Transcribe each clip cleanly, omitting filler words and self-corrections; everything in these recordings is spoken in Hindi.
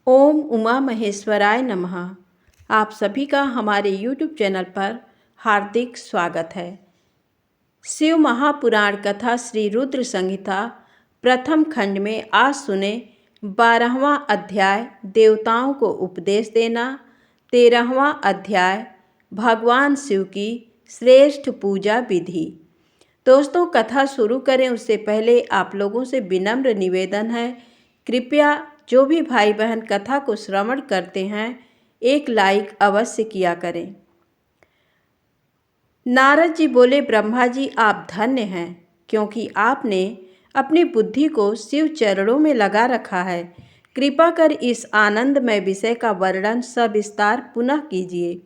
ओम उमा महेश्वराय नमः। आप सभी का हमारे YouTube चैनल पर हार्दिक स्वागत है। शिव महापुराण कथा श्री रुद्र संहिता प्रथम खंड में आज सुने 12वां अध्याय देवताओं को उपदेश देना, 13वां अध्याय भगवान शिव की श्रेष्ठ पूजा विधि। दोस्तों, कथा शुरू करें उससे पहले आप लोगों से विनम्र निवेदन है, कृपया जो भी भाई बहन कथा को श्रवण करते हैं एक लाइक अवश्य किया करें। नारद जी बोले, ब्रह्मा जी आप धन्य हैं, क्योंकि आपने अपनी बुद्धि को शिव चरणों में लगा रखा है। कृपा कर इस आनंदमय विषय का वर्णन सविस्तार पुनः कीजिए।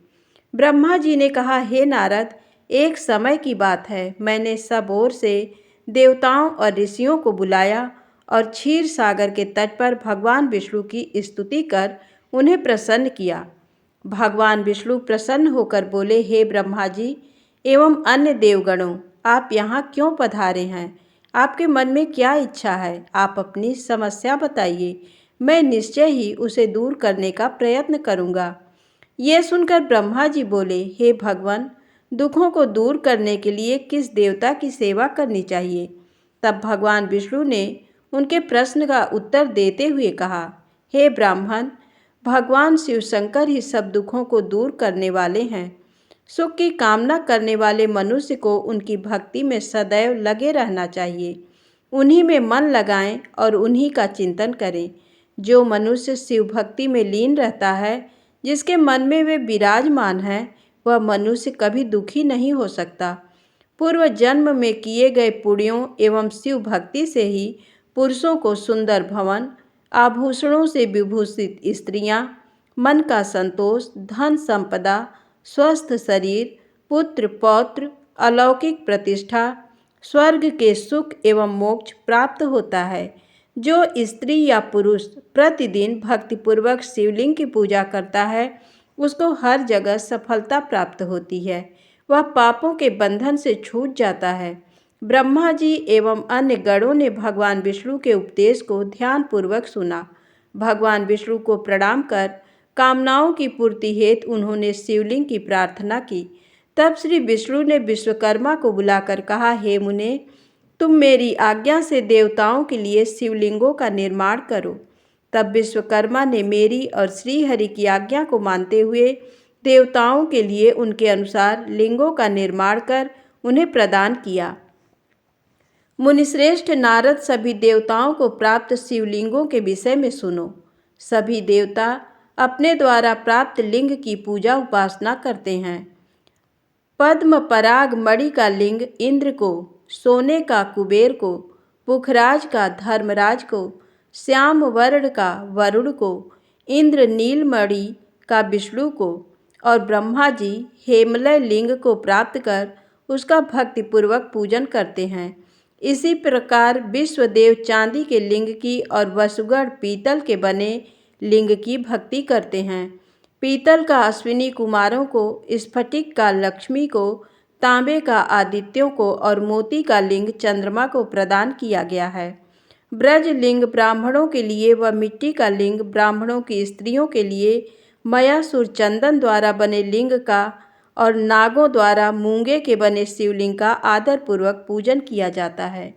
ब्रह्मा जी ने कहा, हे नारद, एक समय की बात है, मैंने सब ओर से देवताओं और ऋषियों को बुलाया और क्षीर सागर के तट पर भगवान विष्णु की स्तुति कर उन्हें प्रसन्न किया। भगवान विष्णु प्रसन्न होकर बोले, हे ब्रह्मा जी एवं अन्य देवगणों, आप यहाँ क्यों पधारे हैं? आपके मन में क्या इच्छा है? आप अपनी समस्या बताइए, मैं निश्चय ही उसे दूर करने का प्रयत्न करूँगा। ये सुनकर ब्रह्मा जी बोले, हे भगवान, दुखों को दूर करने के लिए किस देवता की सेवा करनी चाहिए? तब भगवान विष्णु ने उनके प्रश्न का उत्तर देते हुए कहा, हे ब्राह्मण, भगवान शिव शंकर ही सब दुखों को दूर करने वाले हैं। सुख की कामना करने वाले मनुष्य को उनकी भक्ति में सदैव लगे रहना चाहिए। उन्हीं में मन लगाएं और उन्हीं का चिंतन करें। जो मनुष्य शिव भक्ति में लीन रहता है, जिसके मन में वे विराजमान हैं, वह मनुष्य कभी दुखी नहीं हो सकता। पूर्व जन्म में किए गए पुण्यों एवं शिव भक्ति से ही पुरुषों को सुंदर भवन, आभूषणों से विभूषित स्त्रियां, मन का संतोष, धन संपदा, स्वस्थ शरीर, पुत्र पौत्र, अलौकिक प्रतिष्ठा, स्वर्ग के सुख एवं मोक्ष प्राप्त होता है। जो स्त्री या पुरुष प्रतिदिन भक्तिपूर्वक शिवलिंग की पूजा करता है, उसको हर जगह सफलता प्राप्त होती है। वह पापों के बंधन से छूट जाता है। ब्रह्मा जी एवं अन्य गणों ने भगवान विष्णु के उपदेश को ध्यानपूर्वक सुना। भगवान विष्णु को प्रणाम कर कामनाओं की पूर्ति हेतु उन्होंने शिवलिंग की प्रार्थना की। तब श्री विष्णु ने विश्वकर्मा को बुलाकर कहा, हे मुने, तुम मेरी आज्ञा से देवताओं के लिए शिवलिंगों का निर्माण करो। तब विश्वकर्मा ने मेरी और श्रीहरि की आज्ञा को मानते हुए देवताओं के लिए उनके अनुसार लिंगों का निर्माण कर उन्हें प्रदान किया। मुनिश्रेष्ठ नारद, सभी देवताओं को प्राप्त शिवलिंगों के विषय में सुनो। सभी देवता अपने द्वारा प्राप्त लिंग की पूजा उपासना करते हैं। पद्म पराग मणि का लिंग इंद्र को, सोने का कुबेर को, पुखराज का धर्मराज को, श्याम वर्ण का वरुण को, इंद्र नीलमणि का विष्णु को और ब्रह्मा जी हेमलय लिंग को प्राप्त कर उसका भक्तिपूर्वक पूजन करते हैं। इसी प्रकार विश्वदेव चांदी के लिंग की और वसुगढ़ पीतल के बने लिंग की भक्ति करते हैं। पीतल का अश्विनी कुमारों को, स्फटिक का लक्ष्मी को, तांबे का आदित्यों को और मोती का लिंग चंद्रमा को प्रदान किया गया है। ब्रज लिंग ब्राह्मणों के लिए व मिट्टी का लिंग ब्राह्मणों की स्त्रियों के लिए, मयासुर चंदन द्वारा बने लिंग का और नागों द्वारा मूंगे के बने शिवलिंग का आदरपूर्वक पूजन किया जाता है।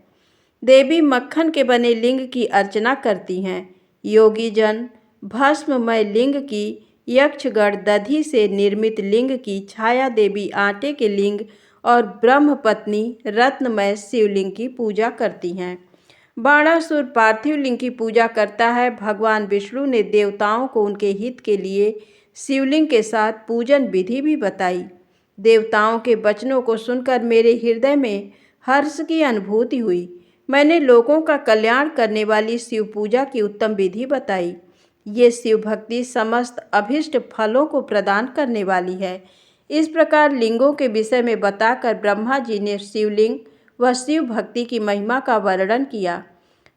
देवी मक्खन के बने लिंग की अर्चना करती हैं। योगी जन भस्ममय लिंग की, यक्षगढ़ दधि से निर्मित लिंग की, छाया देवी आटे के लिंग और ब्रह्मपत्नी रत्नमय शिवलिंग की पूजा करती हैं। बाणासुर पार्थिव लिंग की पूजा करता है। भगवान विष्णु ने देवताओं को उनके हित के लिए शिवलिंग के साथ पूजन विधि भी बताई। देवताओं के वचनों को सुनकर मेरे हृदय में हर्ष की अनुभूति हुई। मैंने लोगों का कल्याण करने वाली शिव पूजा की उत्तम विधि बताई। ये शिव भक्ति समस्त अभिष्ट फलों को प्रदान करने वाली है। इस प्रकार लिंगों के विषय में बताकर ब्रह्मा जी ने शिवलिंग व शिव भक्ति की महिमा का वर्णन किया।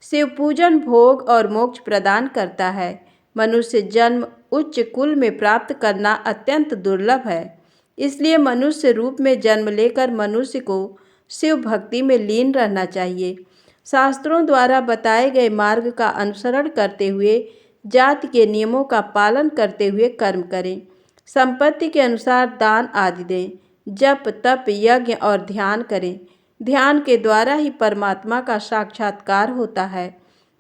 शिव पूजन भोग और मोक्ष प्रदान करता है। मनुष्य जन्म उच्च कुल में प्राप्त करना अत्यंत दुर्लभ है। इसलिए मनुष्य रूप में जन्म लेकर मनुष्य को शिव भक्ति में लीन रहना चाहिए। शास्त्रों द्वारा बताए गए मार्ग का अनुसरण करते हुए जाति के नियमों का पालन करते हुए कर्म करें। संपत्ति के अनुसार दान आदि दें। जप तप यज्ञ और ध्यान करें। ध्यान के द्वारा ही परमात्मा का साक्षात्कार होता है।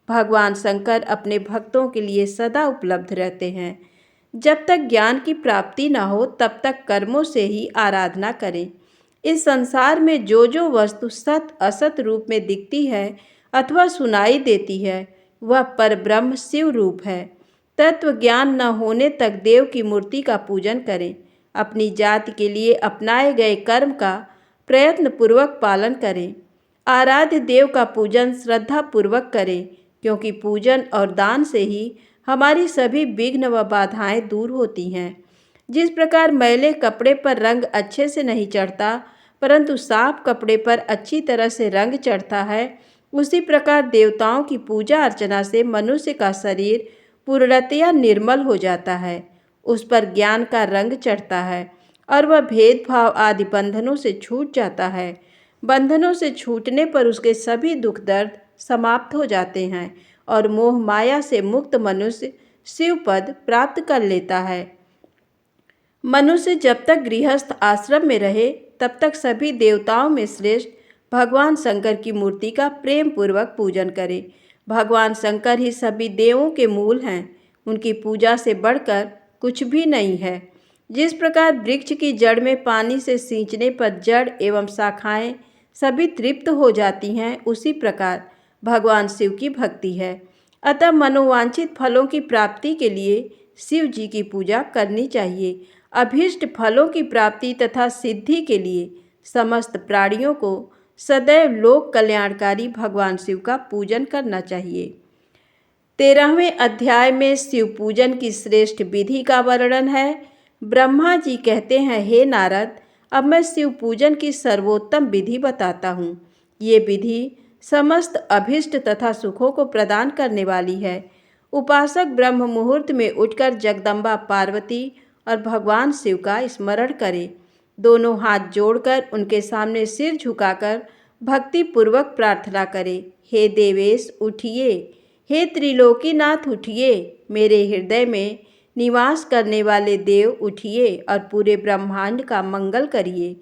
भगवान शंकर अपने भक्तों के लिए सदा उपलब्ध रहते हैं। जब तक ज्ञान की प्राप्ति न हो तब तक कर्मों से ही आराधना करें। इस संसार में जो वस्तु सत असत रूप में दिखती है अथवा सुनाई देती है वह परब्रह्म शिव रूप है। तत्व ज्ञान न होने तक देव की मूर्ति का पूजन करें। अपनी जाति के लिए अपनाए गए कर्म का प्रयत्न पूर्वक पालन करें। आराध्य देव का पूजन श्रद्धा पूर्वक करें, क्योंकि पूजन और दान से ही हमारी सभी विघ्न व बाधाएं दूर होती हैं। जिस प्रकार मैले कपड़े पर रंग अच्छे से नहीं चढ़ता, परंतु साफ कपड़े पर अच्छी तरह से रंग चढ़ता है, उसी प्रकार देवताओं की पूजा अर्चना से मनुष्य का शरीर पूर्णतया निर्मल हो जाता है। उस पर ज्ञान का रंग चढ़ता है और वह भेदभाव आदि बंधनों से छूट जाता है। बंधनों से छूटने पर उसके सभी दुख दर्द समाप्त हो जाते हैं और मोह माया से मुक्त मनुष्य शिव पद प्राप्त कर लेता है। मनुष्य जब तक गृहस्थ आश्रम में रहे तब तक सभी देवताओं में श्रेष्ठ भगवान शंकर की मूर्ति का प्रेम पूर्वक पूजन करे। भगवान शंकर ही सभी देवों के मूल हैं। उनकी पूजा से बढ़कर कुछ भी नहीं है। जिस प्रकार वृक्ष की जड़ में पानी से सींचने पर जड़ एवं शाखाएं सभी तृप्त हो जाती हैं, उसी प्रकार भगवान शिव की भक्ति है। अतः मनोवांछित फलों की प्राप्ति के लिए शिव जी की पूजा करनी चाहिए। अभीष्ट फलों की प्राप्ति तथा सिद्धि के लिए समस्त प्राणियों को सदैव लोक कल्याणकारी भगवान शिव का पूजन करना चाहिए। 13वें अध्याय में शिव पूजन की श्रेष्ठ विधि का वर्णन है। ब्रह्मा जी कहते हैं, हे नारद, अब मैं शिव पूजन की सर्वोत्तम विधि बताता हूँ। ये विधि समस्त अभिष्ट तथा सुखों को प्रदान करने वाली है। उपासक ब्रह्म मुहूर्त में उठकर जगदम्बा पार्वती और भगवान शिव का स्मरण करे। दोनों हाथ जोड़कर उनके सामने सिर झुकाकर भक्ति पूर्वक प्रार्थना करे, हे देवेश उठिए, हे त्रिलोकीनाथ उठिए, मेरे हृदय में निवास करने वाले देव उठिए और पूरे ब्रह्मांड का मंगल करिए।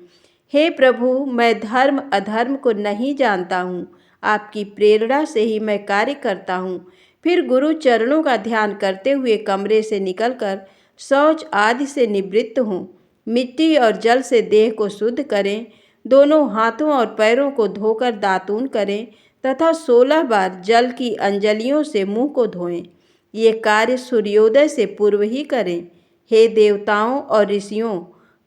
हे प्रभु, मैं धर्म अधर्म को नहीं जानता हूँ, आपकी प्रेरणा से ही मैं कार्य करता हूँ। फिर गुरु चरणों का ध्यान करते हुए कमरे से निकलकर शौच आदि से निवृत्त हूँ। मिट्टी और जल से देह को शुद्ध करें। दोनों हाथों और पैरों को धोकर दातून करें तथा 16 बार जल की अंजलियों से मुंह को धोएं। ये कार्य सूर्योदय से पूर्व ही करें। हे देवताओं और ऋषियों,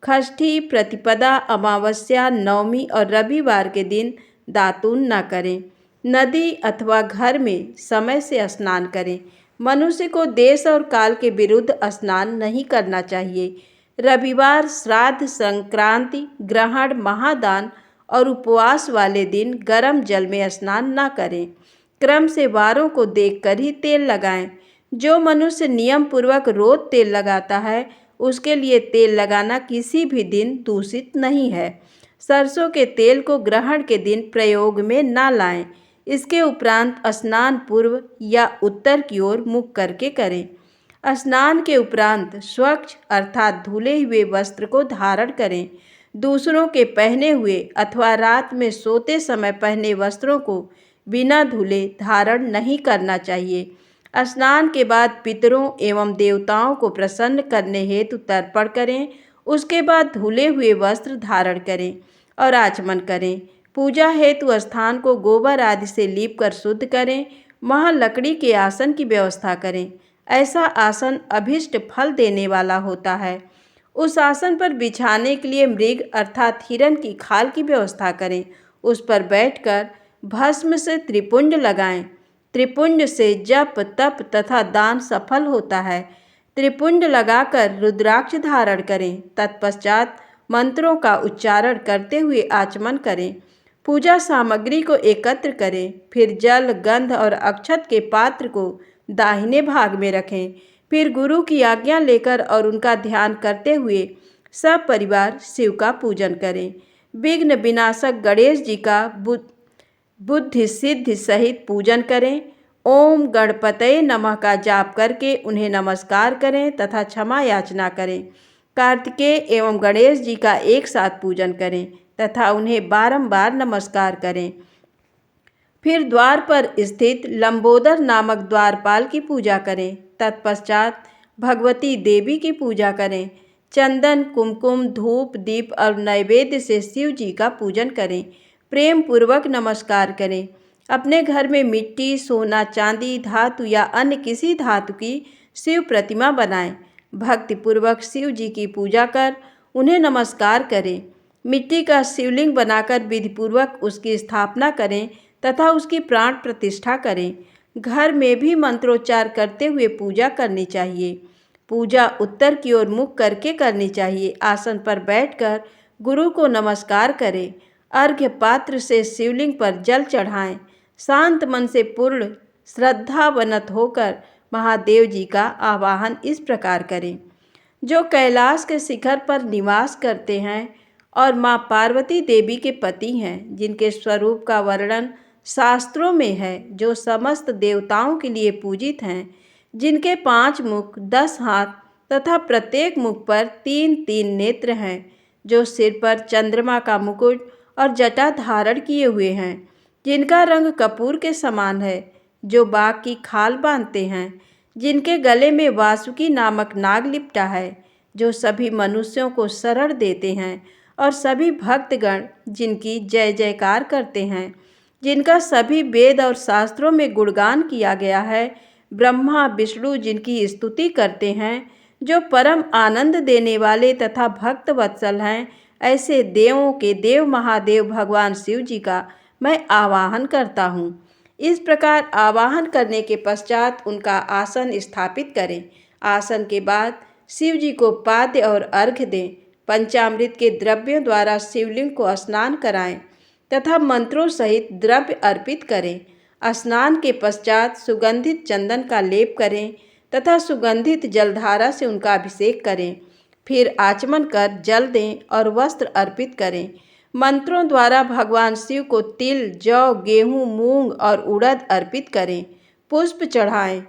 षष्ठी, प्रतिपदा, अमावस्या, नवमी और रविवार के दिन दातून न करें। नदी अथवा घर में समय से स्नान करें। मनुष्य को देश और काल के विरुद्ध स्नान नहीं करना चाहिए। रविवार, श्राद्ध, संक्रांति, ग्रहण, महादान और उपवास वाले दिन गर्म जल में स्नान न करें। क्रम से वारों को देखकर ही तेल लगाएं। जो मनुष्य नियम पूर्वक रोज तेल लगाता है उसके लिए तेल लगाना किसी भी दिन दूषित नहीं है। सरसों के तेल को ग्रहण के दिन प्रयोग में न लाएं। इसके उपरांत स्नान पूर्व या उत्तर की ओर मुख करके करें। स्नान के उपरांत स्वच्छ अर्थात धुले हुए वस्त्र को धारण करें। दूसरों के पहने हुए अथवा रात में सोते समय पहने वस्त्रों को बिना धुले धारण नहीं करना चाहिए। स्नान के बाद पितरों एवं देवताओं को प्रसन्न करने हेतु तर्पण करें। उसके बाद धुले हुए वस्त्र धारण करें और आचमन करें। पूजा हेतु स्थान को गोबर आदि से लीप कर शुद्ध करें। वहाँ लकड़ी के आसन की व्यवस्था करें। ऐसा आसन अभिष्ट फल देने वाला होता है। उस आसन पर बिछाने के लिए मृग अर्थात हिरण की खाल की व्यवस्था करें। उस पर बैठकर भस्म से त्रिपुंड लगाएं। त्रिपुंड से जप तप तथा दान सफल होता है। त्रिपुंड लगाकर रुद्राक्ष धारण करें। तत्पश्चात मंत्रों का उच्चारण करते हुए आचमन करें। पूजा सामग्री को एकत्र करें। फिर जल, गंध और अक्षत के पात्र को दाहिने भाग में रखें। फिर गुरु की आज्ञा लेकर और उनका ध्यान करते हुए सब परिवार शिव का पूजन करें। विघ्न विनाशक गणेश जी का बुद्धि सिद्धि सहित पूजन करें। ओम गणपतये नमः का जाप करके उन्हें नमस्कार करें तथा क्षमा याचना करें। कार्तिकेय एवं गणेश जी का एक साथ पूजन करें तथा उन्हें बारंबार नमस्कार करें। फिर द्वार पर स्थित लंबोदर नामक द्वारपाल की पूजा करें। तत्पश्चात भगवती देवी की पूजा करें। चंदन, कुमकुम, धूप, दीप और नैवेद्य से शिव जी का पूजन करें। प्रेम पूर्वक नमस्कार करें। अपने घर में मिट्टी, सोना, चांदी, धातु या अन्य किसी धातु की शिव प्रतिमा बनाएं। भक्तिपूर्वक शिव जी की पूजा कर उन्हें नमस्कार करें। मिट्टी का शिवलिंग बनाकर विधिपूर्वक उसकी स्थापना करें तथा उसकी प्राण प्रतिष्ठा करें। घर में भी मंत्रोच्चार करते हुए पूजा करनी चाहिए। पूजा उत्तर की ओर मुख करके करनी चाहिए। आसन पर बैठकर गुरु को नमस्कार करें। अर्घ्य पात्र से शिवलिंग पर जल चढ़ाएं। शांत मन से पूर्ण श्रद्धावनत होकर महादेव जी का आवाहन इस प्रकार करें। जो कैलाश के शिखर पर निवास करते हैं और माँ पार्वती देवी के पति हैं, जिनके स्वरूप का वर्णन शास्त्रों में है, जो समस्त देवताओं के लिए पूजित हैं, जिनके 5 मुख, 10 हाथ तथा प्रत्येक मुख पर 3-3 नेत्र हैं, जो सिर पर चंद्रमा का मुकुट और जटा धारण किए हुए हैं, जिनका रंग कपूर के समान है, जो बाघ की खाल बांधते हैं, जिनके गले में वासुकी नामक नाग लिपटा है, जो सभी मनुष्यों को शरण देते हैं और सभी भक्तगण जिनकी जय जयकार करते हैं, जिनका सभी वेद और शास्त्रों में गुणगान किया गया है, ब्रह्मा विष्णु जिनकी स्तुति करते हैं, जो परम आनंद देने वाले तथा भक्त वत्सल हैं, ऐसे देवों के देव महादेव भगवान शिव जी का मैं आवाहन करता हूँ। इस प्रकार आवाहन करने के पश्चात उनका आसन स्थापित करें। आसन के बाद शिव जी को पाद्य और अर्घ्य दें। पंचामृत के द्रव्यों द्वारा शिवलिंग को स्नान कराएं तथा मंत्रों सहित द्रव्य अर्पित करें। स्नान के पश्चात सुगंधित चंदन का लेप करें तथा सुगंधित जलधारा से उनका अभिषेक करें। फिर आचमन कर जल दें और वस्त्र अर्पित करें। मंत्रों द्वारा भगवान शिव को तिल, जौ, गेहूँ, मूंग और उड़द अर्पित करें। पुष्प चढ़ाएं।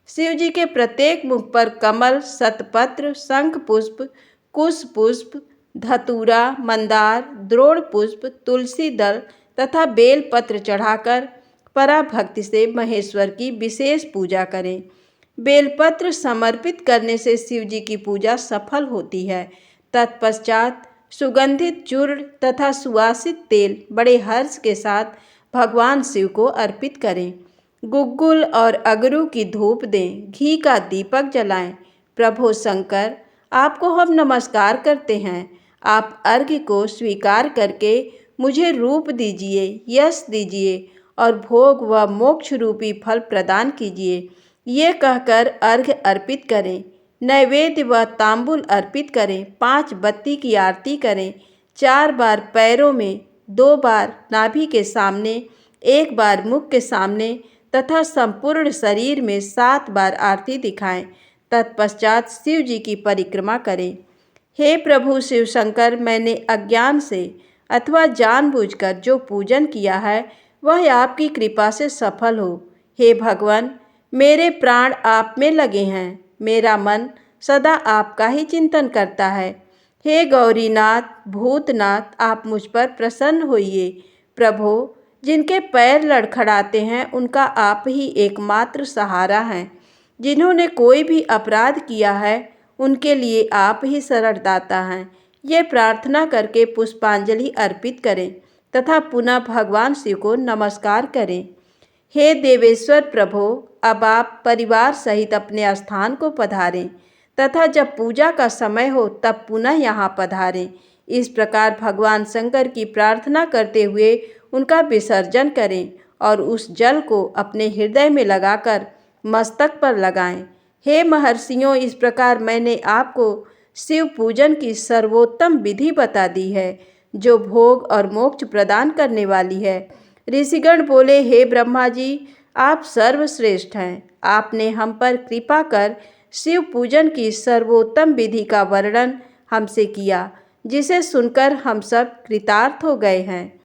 शिव जी के प्रत्येक मुख पर कमल, शतपत्र, शंख पुष्प, कुश पुष्प, धतूरा, मंदार, द्रोण पुष्प, तुलसी दल तथा बेल पत्र चढ़ाकर पराभक्ति से महेश्वर की विशेष पूजा करें। बेलपत्र समर्पित करने से शिव जी की पूजा सफल होती है। तत्पश्चात सुगंधित चूर्ण तथा सुवासित तेल बड़े हर्ष के साथ भगवान शिव को अर्पित करें। गुग्गुल और अगरू की धूप दें। घी का दीपक जलाएं। प्रभो शंकर, आपको हम नमस्कार करते हैं। आप अर्घ्य को स्वीकार करके मुझे रूप दीजिए, यश दीजिए और भोग व मोक्ष रूपी फल प्रदान कीजिए। ये कहकर अर्घ्य अर्पित करें। नैवेद्य व तांबुल अर्पित करें। 5 बत्ती की आरती करें। 4 बार पैरों में, 2 बार नाभि के सामने, 1 बार मुख के सामने तथा संपूर्ण शरीर में 7 बार आरती दिखाएं। तत्पश्चात शिव जी की परिक्रमा करें। हे प्रभु शिव शंकर, मैंने अज्ञान से अथवा जानबूझकर जो पूजन किया है वह आपकी कृपा से सफल हो। हे भगवान, मेरे प्राण आप में लगे हैं। मेरा मन सदा आपका ही चिंतन करता है। हे गौरीनाथ, भूतनाथ, आप मुझ पर प्रसन्न होइए। प्रभो, जिनके पैर लड़खड़ाते हैं उनका आप ही एकमात्र सहारा हैं। जिन्होंने कोई भी अपराध किया है उनके लिए आप ही शरणदाता हैं। ये प्रार्थना करके पुष्पांजलि अर्पित करें तथा पुनः भगवान शिव को नमस्कार करें। हे देवेश्वर प्रभो, अब आप परिवार सहित अपने स्थान को पधारें तथा जब पूजा का समय हो तब पुनः यहाँ पधारें। इस प्रकार भगवान शंकर की प्रार्थना करते हुए उनका विसर्जन करें और उस जल को अपने हृदय में लगाकर मस्तक पर लगाएं। हे महर्षियों, इस प्रकार मैंने आपको शिव पूजन की सर्वोत्तम विधि बता दी है, जो भोग और मोक्ष प्रदान करने वाली है। ऋषिगण बोले, हे ब्रह्मा जी, आप सर्वश्रेष्ठ हैं। आपने हम पर कृपा कर शिव पूजन की सर्वोत्तम विधि का वर्णन हमसे किया, जिसे सुनकर हम सब कृतार्थ हो गए हैं।